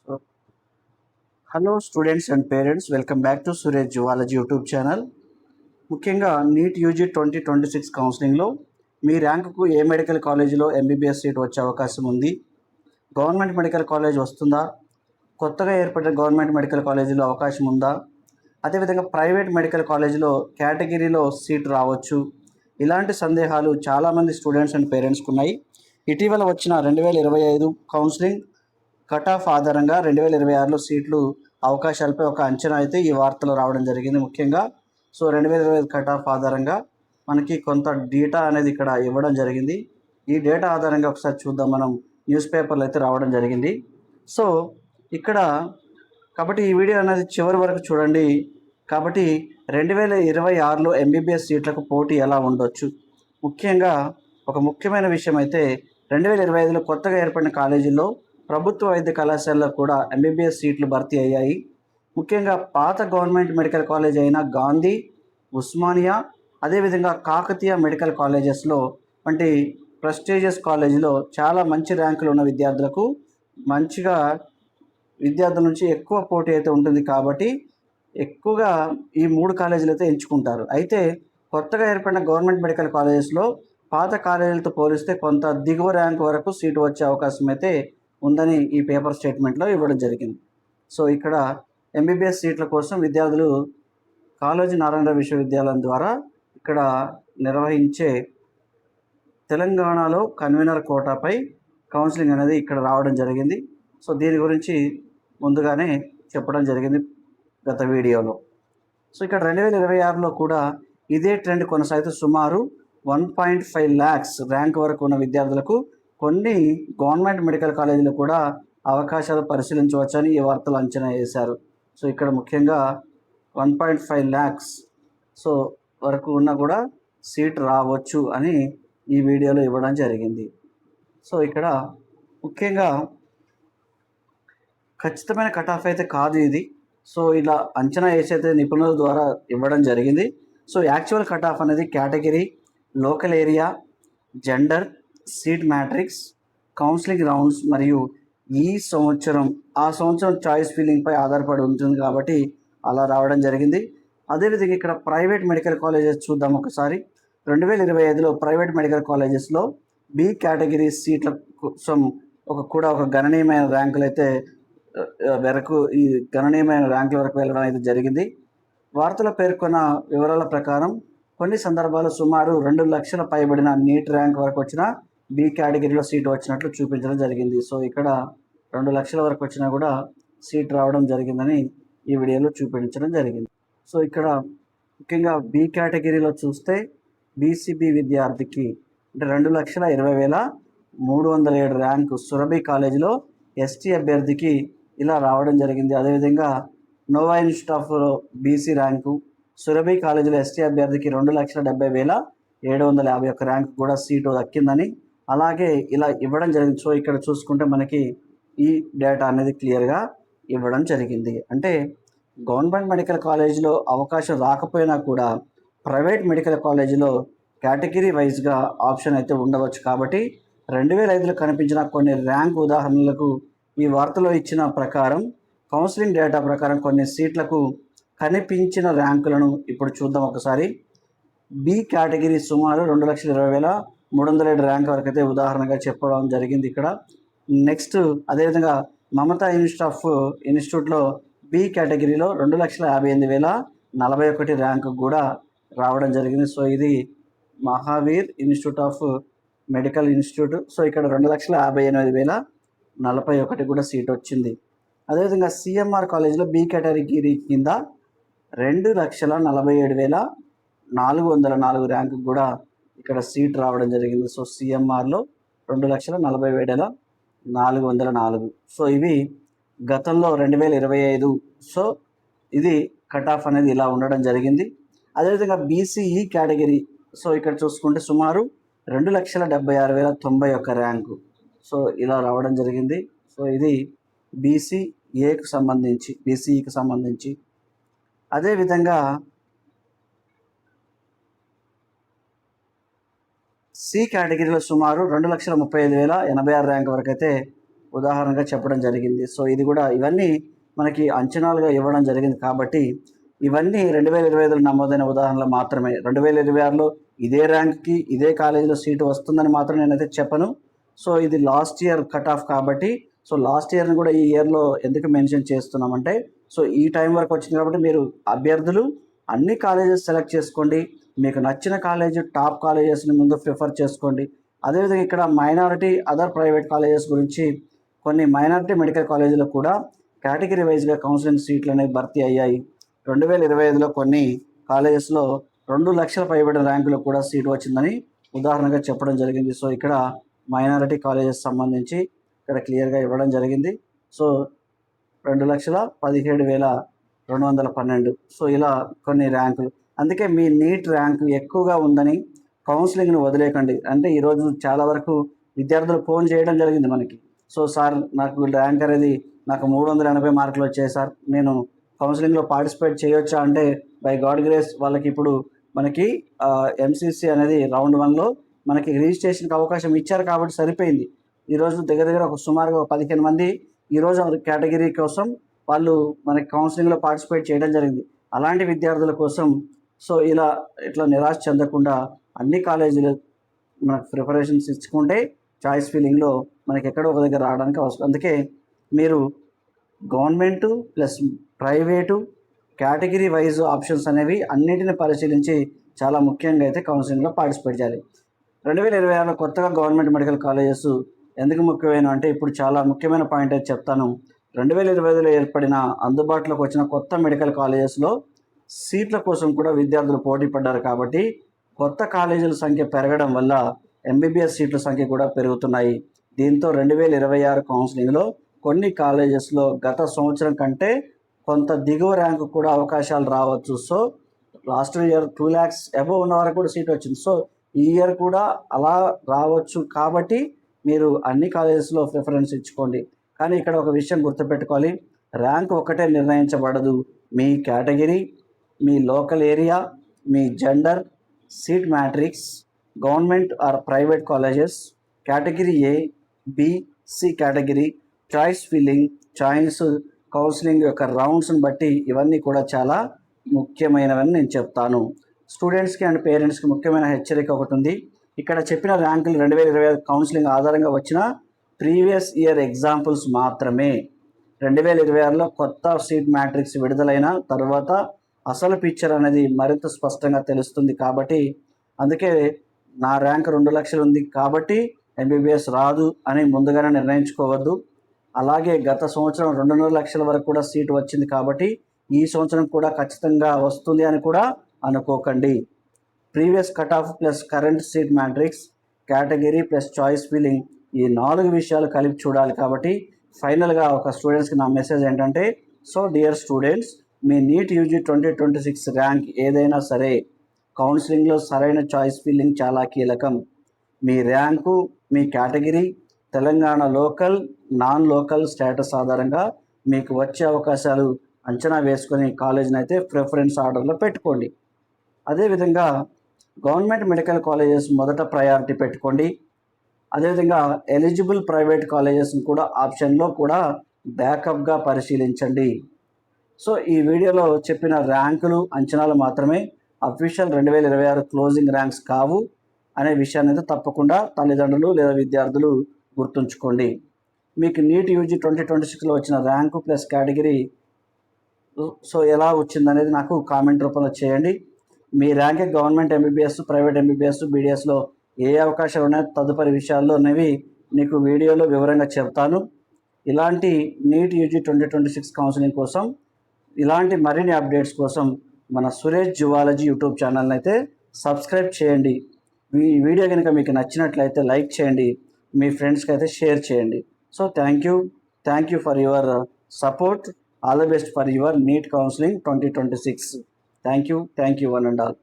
So, hello students and parents, welcome back to Suresh Zoology YouTube channel. ముఖ్యంగా neat UG 2026 కౌన్సిలింగ్లో మీ ర్యాంకుకు ఏ medical కాలేజీలో MBBS seat వచ్చే అవకాశం ఉంది? గవర్నమెంట్ మెడికల్ కాలేజ్ వస్తుందా? కొత్తగా ఏర్పడిన గవర్నమెంట్ మెడికల్ కాలేజీలో అవకాశం ఉందా? అదేవిధంగా ప్రైవేట్ మెడికల్ కాలేజీలో కేటగిరీలో సీట్ రావచ్చు. ఇలాంటి సందేహాలు చాలామంది స్టూడెంట్స్ అండ్ పేరెంట్స్కి ఉన్నాయి. ఇటీవల వచ్చిన 2025 కౌన్సిలింగ్ కట్ ఆఫ్ ఆధారంగా 2026లో సీట్లు అవకాశాలపై ఒక అంచనా అయితే ఈ వార్తలో రావడం జరిగింది. ముఖ్యంగా 2025 కట్ ఆఫ్ ఆధారంగా మనకి కొంత డేటా అనేది ఇక్కడ ఇవ్వడం జరిగింది. ఈ డేటా ఆధారంగా ఒకసారి చూద్దాం. మనం న్యూస్ పేపర్లు అయితే రావడం జరిగింది. సో ఇక్కడ కాబట్టి ఈ వీడియో అనేది చివరి వరకు చూడండి. కాబట్టి 2026లో ఎంబీబీఎస్ సీట్లకు పోటీ ఎలా ఉండొచ్చు? ముఖ్యంగా ఒక ముఖ్యమైన విషయం అయితే 2025లో కొత్తగా ఏర్పడిన కాలేజీల్లో ప్రభుత్వ వైద్య కళాశాలలో కూడా ఎంబీబీఎస్ సీట్లు భర్తీ అయ్యాయి. ముఖ్యంగా పాత గవర్నమెంట్ మెడికల్ కాలేజ్ అయిన గాంధీ, ఉస్మానియా, అదేవిధంగా కాకతీయ మెడికల్ కాలేజెస్లో వంటి ప్రెస్టీజియస్ కాలేజీలో చాలా మంచి ర్యాంకులు ఉన్న విద్యార్థులకు మంచిగా విద్యార్థుల నుంచి ఎక్కువ పోటీ అయితే ఉంటుంది. కాబట్టి ఎక్కువగా ఈ 3 కాలేజీలు అయితే ఎంచుకుంటారు. అయితే కొత్తగా ఏర్పడిన గవర్నమెంట్ మెడికల్ కాలేజెస్లో పాత కాలేజీలతో పోలిస్తే కొంత దిగువ ర్యాంక్ వరకు సీటు వచ్చే అవకాశం అయితే ఉందని ఈ పేపర్ స్టేట్మెంట్లో ఇవ్వడం జరిగింది. సో ఇక్కడ ఎంబీబీఎస్ సీట్ల కోసం విద్యార్థులు కాళోజీ నారాయణ విశ్వవిద్యాలయం ద్వారా ఇక్కడ నిర్వహించే తెలంగాణలో కన్వీనర్ కోటాపై కౌన్సిలింగ్ అనేది ఇక్కడ రావడం జరిగింది. సో దీని గురించి ముందుగానే చెప్పడం జరిగింది గత వీడియోలో. సో ఇక్కడ 2026లో కూడా ఇదే ట్రెండ్ కొనసాగుతూ సుమారు 1.5 lakhs ర్యాంక్ వరకు ఉన్న విద్యార్థులకు కొన్ని గవర్నమెంట్ మెడికల్ కాలేజీలు కూడా అవకాశాలు పరిశీలించవచ్చని ఈ వార్తలు అంచనా వేశారు. సో ఇక్కడ ముఖ్యంగా 1.5 lakhs సో వరకు ఉన్నా కూడా సీట్ రావచ్చు అని ఈ వీడియోలో ఇవ్వడం జరిగింది. సో ఇక్కడ ముఖ్యంగా ఖచ్చితమైన కట్ ఆఫ్ అయితే కాదు ఇది. సో ఇలా అంచనా వేసి అయితే నిపుణుల ద్వారా ఇవ్వడం జరిగింది. సో యాక్చువల్ కట్ ఆఫ్ అనేది category, local area, gender, seat matrix, counselling rounds మరియు ఆ సంవత్సరం చాయిస్ ఫీలింగ్పై ఆధారపడి ఉంటుంది కాబట్టి అలా రావడం జరిగింది. అదేవిధంగా ఇక్కడ ప్రైవేట్ మెడికల్ కాలేజెస్ చూద్దాం ఒకసారి. 2025లో ప్రైవేట్ మెడికల్ కాలేజెస్లో బి కేటగిరీ సీట్ల కోసం ఒక గణనీయమైన ర్యాంకులు అయితే ఈ గణనీయమైన ర్యాంకుల వరకు వెళ్ళడం అయితే జరిగింది. వార్తలో పేర్కొన్న వివరాల ప్రకారం కొన్ని సందర్భాల్లో సుమారు 2 లక్షల పైబడిన నీట్ ర్యాంక్ వరకు వచ్చిన బి కేటగిరీలో సీటు వచ్చినట్లు చూపించడం జరిగింది. సో ఇక్కడ 2 లక్షల వరకు వచ్చినా కూడా సీట్ రావడం జరిగిందని ఈ వీడియోలో చూపించడం జరిగింది. సో ఇక్కడ ముఖ్యంగా బి కేటగిరీలో చూస్తే బీసీబీ విద్యార్థికి అంటే 2,20,307 ర్యాంకు సురభి కాలేజీలో ఎస్టీ అభ్యర్థికి ఇలా రావడం జరిగింది. అదేవిధంగా Nova institute of BC rank Surabhi కాలేజీలో ఎస్టీ అభ్యర్థికి 2,70,751 ర్యాంకు కూడా సీటు దక్కిందని అలాగే ఇలా ఇవ్వడం జరిగింది. సో ఇక్కడ చూసుకుంటే మనకి ఈ డేటా అనేది క్లియర్గా ఇవ్వడం జరిగింది. అంటే గవర్నమెంట్ మెడికల్ కాలేజీలో అవకాశం రాకపోయినా కూడా ప్రైవేట్ మెడికల్ కాలేజీలో కేటగిరీ వైజ్గా ఆప్షన్ అయితే ఉండవచ్చు. కాబట్టి 2005లో కనిపించిన కొన్ని ర్యాంక్ ఉదాహరణలకు ఈ వార్తలో ఇచ్చిన ప్రకారం కౌన్సిలింగ్ డేటా ప్రకారం కొన్ని సీట్లకు కనిపించిన ర్యాంకులను ఇప్పుడు చూద్దాం ఒకసారి. బి కేటగిరీ సుమారు 2,20,307 ర్యాంక్ వరకు అయితే ఉదాహరణగా చెప్పడం జరిగింది ఇక్కడ. నెక్స్ట్ అదేవిధంగా మమతా ఇన్స్టిట్యూట్లో బి కేటగిరీలో 2,58,041 ర్యాంకు కూడా రావడం జరిగింది. సో ఇది Mahavir institute of medical institute. So ఇక్కడ 2,58,041 కూడా సీట్ వచ్చింది. అదేవిధంగా సిఎంఆర్ కాలేజీలో బి కేటగిరీ కింద 2,47,404 ర్యాంకు కూడా ఇక్కడ సీట్ రావడం జరిగింది. సో సిఎంఆర్లో 2,47,404. సో ఇవి గతంలో 2025. సో ఇది కట్ ఆఫ్ అనేది ఇలా ఉండడం జరిగింది. అదేవిధంగా బీసీఈ కేటగిరీ సో ఇక్కడ చూసుకుంటే సుమారు 2,76,091 ర్యాంకు సో ఇలా రావడం జరిగింది. సో ఇది బీసీఈకి సంబంధించి. అదేవిధంగా సి కేటగిరీలో సుమారు 2,35,086 ర్యాంక్ వరకు అయితే ఉదాహరణగా చెప్పడం జరిగింది. సో ఇది కూడా ఇవన్నీ మనకి అంచనాలుగా ఇవ్వడం జరిగింది కాబట్టి ఇవన్నీ 2025లో నమోదైన ఉదాహరణలు మాత్రమే. 2026లో ఇదే ర్యాంక్కి ఇదే కాలేజీలో సీటు వస్తుందని మాత్రం నేనైతే చెప్పను. సో ఇది లాస్ట్ ఇయర్ కట్ ఆఫ్ కాబట్టి సో లాస్ట్ ఇయర్ని కూడా ఈ ఇయర్లో ఎందుకు మెన్షన్ చేస్తున్నామంటే సో ఈ టైం వరకు వచ్చింది కాబట్టి మీరు అభ్యర్థులు అన్ని కాలేజెస్ సెలెక్ట్ చేసుకోండి. మీకు నచ్చిన కాలేజ్ టాప్ కాలేజెస్ని ముందు ప్రిఫర్ చేసుకోండి. అదేవిధంగా ఇక్కడ మైనారిటీ అదర్ ప్రైవేట్ కాలేజెస్ గురించి కొన్ని మైనారిటీ మెడికల్ కాలేజీలో కూడా కేటగిరీ వైజ్గా కౌన్సిలింగ్ సీట్లు అనేవి భర్తీ అయ్యాయి. 2025లో కొన్ని కాలేజెస్లో 2 లక్షల పైబడిన ర్యాంకులో కూడా సీటు వచ్చిందని ఉదాహరణగా చెప్పడం జరిగింది. సో ఇక్కడ మైనారిటీ కాలేజెస్ సంబంధించి ఇక్కడ క్లియర్గా ఇవ్వడం జరిగింది. సో 2,17,212 సో ఇలా కొన్ని ర్యాంకులు. అందుకే మీ నీట్ ర్యాంకు ఎక్కువగా ఉందని కౌన్సిలింగ్ను వదిలేకండి. అంటే ఈరోజు చాలా వరకు విద్యార్థులు ఫోన్ చేయడం జరిగింది మనకి. సో సార్ నాకు ర్యాంక్ అనేది నాకు 380 మార్కులు వచ్చాయి సార్, నేను కౌన్సిలింగ్లో పార్టిసిపేట్ చేయొచ్చా అంటే బై గాడ్ గ్రేస్ వాళ్ళకి ఇప్పుడు మనకి ఎంసీసీ అనేది రౌండ్ 1లో మనకి రిజిస్ట్రేషన్కి అవకాశం ఇచ్చారు కాబట్టి సరిపోయింది. ఈరోజు దగ్గర దగ్గర ఒక సుమారుగా 15 మంది ఈరోజు కేటగిరీ కోసం వాళ్ళు మనకి కౌన్సిలింగ్లో పార్టిసిపేట్ చేయడం జరిగింది. అలాంటి విద్యార్థుల కోసం సో ఇట్లా నిరాశ చెందకుండా అన్ని కాలేజీలు మనకు ప్రిపరేషన్స్ ఇచ్చుకుంటే చాయిస్ ఫీలింగ్లో మనకి ఎక్కడో ఒక దగ్గర రావడానికి అవసరం. అందుకే మీరు government plus private category wise options అనేవి అన్నింటిని పరిశీలించి చాలా ముఖ్యంగా అయితే కౌన్సిలింగ్లో పార్టిసిపేట్ చేయాలి. 2026లో కొత్తగా గవర్నమెంట్ మెడికల్ కాలేజెస్ ఎందుకు ముఖ్యమైన అంటే ఇప్పుడు చాలా ముఖ్యమైన పాయింట్ అయితే చెప్తాను. 2025లో ఏర్పడిన అందుబాటులోకి వచ్చిన కొత్త మెడికల్ కాలేజెస్లో సీట్ల కోసం కూడా విద్యార్థులు పోటీ పడ్డారు కాబట్టి కొత్త కాలేజీల సంఖ్య పెరగడం వల్ల ఎంబీబీఎస్ సీట్ల సంఖ్య కూడా పెరుగుతున్నాయి. దీంతో 2026 కౌన్సిలింగ్లో కొన్ని కాలేజెస్లో గత సంవత్సరం కంటే కొంత దిగువ ర్యాంకు కూడా అవకాశాలు రావచ్చు. So last year 2 lakhs above ఉన్న వారికి కూడా సీట్ వచ్చింది. సో ఈ ఇయర్ కూడా అలా రావచ్చు కాబట్టి మీరు అన్ని కాలేజెస్లో ప్రిఫరెన్స్ ఇచ్చుకోండి. కానీ ఇక్కడ ఒక విషయం గుర్తుపెట్టుకోవాలి, ర్యాంక్ ఒకటే నిర్ణయించబడదు. మీ కేటగిరీ, మీ లోకల్ ఏరియా, మీ gender, seat matrix, government or private colleges, category A, B, C category, choice filling, choice counselling యొక్క రౌండ్స్ని బట్టి ఇవన్నీ కూడా చాలా ముఖ్యమైనవని నేను చెప్తాను. స్టూడెంట్స్కి అండ్ పేరెంట్స్కి ముఖ్యమైన హెచ్చరిక ఒకటి ఉంది. ఇక్కడ చెప్పిన ర్యాంకులు 2025 కౌన్సిలింగ్ ఆధారంగా వచ్చిన ప్రీవియస్ ఇయర్ ఎగ్జాంపుల్స్ మాత్రమే. 2026లో కొత్త సీట్ మ్యాట్రిక్స్ విడుదలైన తర్వాత అసలు పిక్చర్ అనేది మరింత స్పష్టంగా తెలుస్తుంది. కాబట్టి అందుకే నా ర్యాంక్ 2 లక్షలు ఉంది కాబట్టి ఎంబీబీఎస్ రాదు అని ముందుగానే నిర్ణయించుకోవద్దు. అలాగే గత సంవత్సరం 2.5 లక్షల వరకు కూడా సీటు వచ్చింది కాబట్టి ఈ సంవత్సరం కూడా ఖచ్చితంగా వస్తుంది అని కూడా అనుకోకండి. Previous cut off plus current seat matrix, category plus choice filling ఈ 4 విషయాలు కలిపి చూడాలి. కాబట్టి ఫైనల్గా ఒక స్టూడెంట్స్కి నా మెసేజ్ ఏంటంటే సో డియర్ స్టూడెంట్స్, మీ నీట్ యూజీ 2026 ర్యాంక్ ఏదైనా సరే కౌన్సిలింగ్లో సరైన చాయిస్ ఫిల్లింగ్ చాలా కీలకం. మీ ర్యాంకు, మీ category, Telangana local, non local status ఆధారంగా మీకు వచ్చే అవకాశాలు అంచనా వేసుకొని కాలేజీని అయితే ప్రిఫరెన్స్ ఆర్డర్లో పెట్టుకోండి. అదేవిధంగా గవర్నమెంట్ మెడికల్ కాలేజెస్ మొదట ప్రయారిటీ పెట్టుకోండి. అదేవిధంగా ఎలిజిబుల్ ప్రైవేట్ కాలేజెస్ని కూడా ఆప్షన్లో కూడా బ్యాకప్గా పరిశీలించండి. సో ఈ వీడియోలో చెప్పిన ర్యాంకులు అంచనాలు మాత్రమే, అఫీషియల్ 2026 క్లోజింగ్ ర్యాంక్స్ కావు అనే విషయాన్ని అయితే తప్పకుండా తల్లిదండ్రులు లేదా విద్యార్థులు గుర్తుంచుకోండి. మీకు నీట్ యూజీ 2026లో వచ్చిన ర్యాంకు ప్లస్ కేటగిరీ సో ఎలా వచ్చిందనేది నాకు కామెంట్ రూపంలో చేయండి. మీ rank government MBBS, private MBBS, బీడీఎస్లో ఏ అవకాశాలు ఉన్నాయో తదుపరి విషయాల్లో అనేవి నీకు వీడియోలో వివరంగా చెప్తాను. ఇలాంటి నీట్ యూజీ 2026 కౌన్సిలింగ్ కోసం ఇలాంటి మరిన్ని అప్డేట్స్ కోసం మన సురేష్ జువాలజీ యూట్యూబ్ ఛానల్ని అయితే సబ్స్క్రైబ్ చేయండి. ఈ వీడియో కనుక మీకు నచ్చినట్లయితే లైక్ చేయండి, మీ ఫ్రెండ్స్కి అయితే షేర్ చేయండి. So thank you for your support. All the best for your NEET counselling 2026. Thank you one and all.